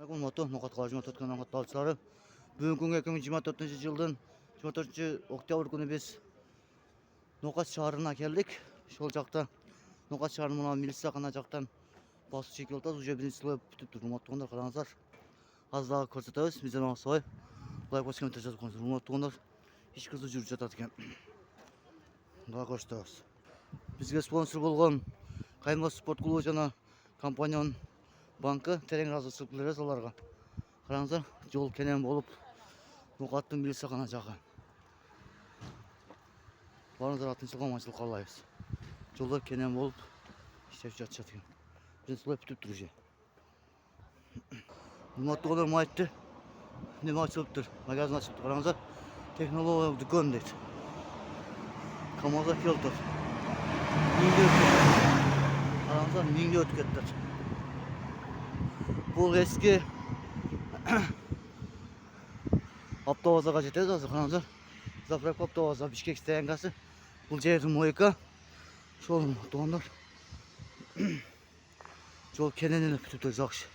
Moto Noqatqa 24 күннен катталчылары. Бүгүнкү күнгө 2024-жылдын 24-октябрь күнү биз Noqat шаарына келдик. Шол жакта Noqat шаарынын мына милициякана жактан басып чекип атат. Уже биринчи слой бүтүп тур. Урматтуугандар, караңыздар. Аз дагы көрсөтөбүз. Бизден алсабай. Лайк басып комментарий жазып коюңуздар. Урматтуугандар, иш кызуу жүрүп жатат экен. Дагы көрсөтөбүз. Бизге спонсор болгон Каймас спорт клубу жана компаниянын банкы терең ыраазычылык билдиребиз аларга. Караңыздар, жол кенен болуп, Noqаттын милициякана жагы. Баарыңыздарга тынччылык, аманчылык каалайбыз. Жолдор кенен болуп, иштеп жатышат экен. Биринчи слой бүтүп тур уже. Урматтуугандар, майтты неме ачылыптыр, магазин ачылыптыр. Караңыздар, технология дүкөн дейт. КамАЗга келип атат. Караңыздар, миңге өтүп кетти. Бул эски Автобазага жетет азыр. Караңыздар, заправка автобаза Бишкек стоянкасы. Бул жердин мойка. Шол туугандар. Жол кенен эле бүтүп тур, жакшы.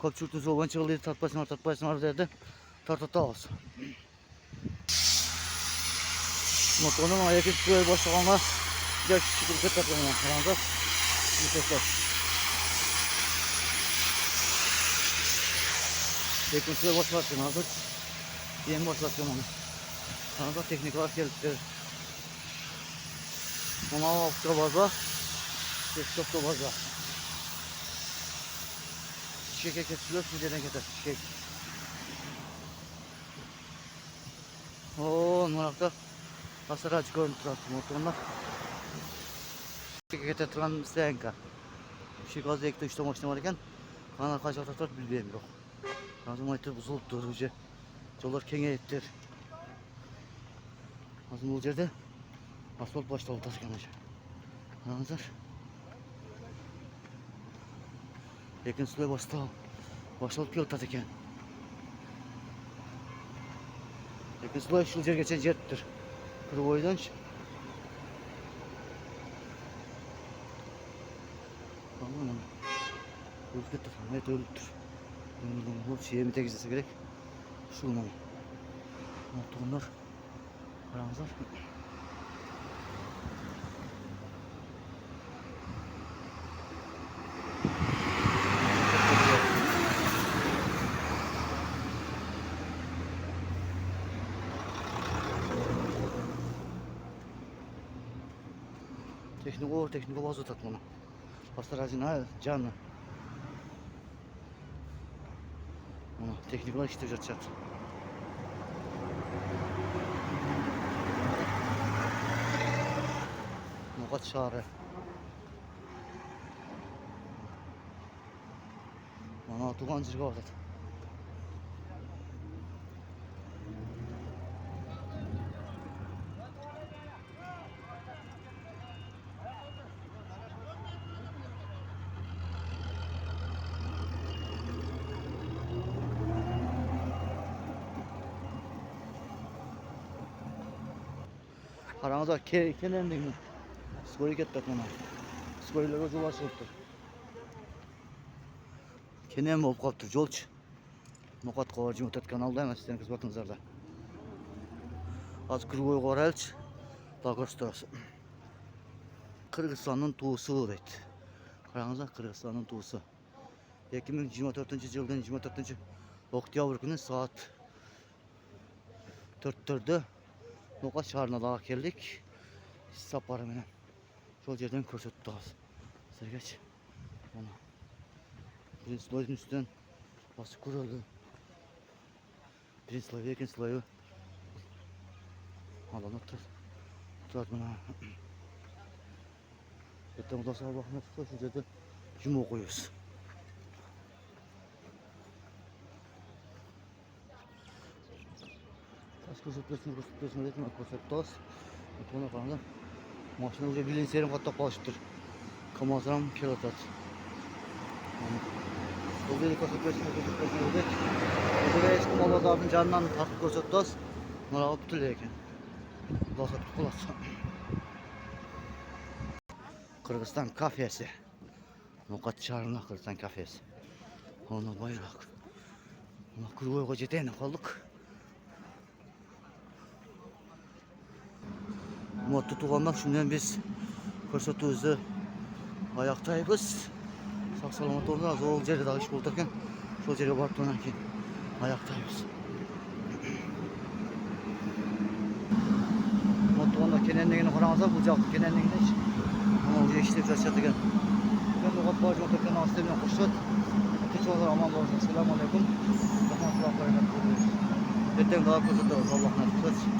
Көпчүлүктүн жолдон чыгылды, тартпайсыңар деді. Тартатабыз. Мотоның экинчи слой баштаганга жаш чыгып кетет экен. Караңыздар. Экинчи слой башталат экен азыр. Eң башлап экен. Караңыздар, техникалар келиптир. Мына автобаза, автобаза. Бишкекке кетишилер, жерден кетет. Бишкек. Мына жакта Асарач көрүнүп турат, моторлор. Бишкекке кете турган стоянка. Бишкек азыр 2-3 машина бар экен. Аны кайча жатат билбейм, бирок. Азыр майтыр бузулуптур уже. Жолдор кеңейиптир. Азыр бул жерде асфальт башталып атат экен уже. Караңыздар. Экинчи слой башталып келип атат экен. Экинчи слой ушул жерге чейин жетиптир. Кырбойдончу. Өлүп кетти, мет өлүптүр. Бул чейин тегизесе керек. Ушул мына. Моторлор. Караңыздар. Технико базып атат муну. Пасторожина жаны. Мына техникалар иштеп жатышат. Noqat шаары. Мана тууган жерге барат. Караңыздар, кенендигин скорый кетти мына. Скорыйлерге жол ачылыптыр. Кенен болуп калыптыр жолчу. Noqatка 24 каналда эмес, сиздердин кызматыңыздарда. Азыр кыргойго барайлычы. Дагы көрсөтөбүз. Кыргызстандын туусу дейт. Караңыздар, Кыргызстандын туусу. 2024-жылдын 24-октябрь күнү саат 4-төрдө Noqat шаарына дагы келдик. Сапары менен. Шол жерден көрсөттүк азыр. Сіздергечи. Мына. Биринчи слойдун үстүнөн басып көрөлү. Биринчи слой, экинчи слой. Адамдар турат мына. Эртең Кудасына рахмет, ошол жерде жуму коебуз. Көрсөтпөсүн дейт, көрсөтөбүз. Мына караңдар. Машина уже билин серин каттап калышыптыр. КамАЗдан келип атат. Бул жерде көрсөтпөсүн дейт. Бул эски мал базардын жанынан тартып көрсөтөбүз. Мына бүтүп эле экен. Кудаса бүтүп калат. Кыргызстан кафеси. Noqat шаарына Кыргызстан кафеси. Оны байрак. Kırgoyga jeten kaldık. Motto tuğanlar şundan biz koşatımızı ayaktayız. Sağ salamat oldu. Az ol jerde dağış buldarken şol жерге барып анан кийин аяктайбыз. Mottoganda kenendegini караңыздар, бул жак кенендегинечи. Мына уже иштеп жатышат экен. Мен угат баш отурган асты менен коштот. Кечиңиздер аман болуңуздар. Assalamu alaykum. Rahmatullohi barakatuh. Эртең дагы көрсөтөбүз. Аллах насип этсин.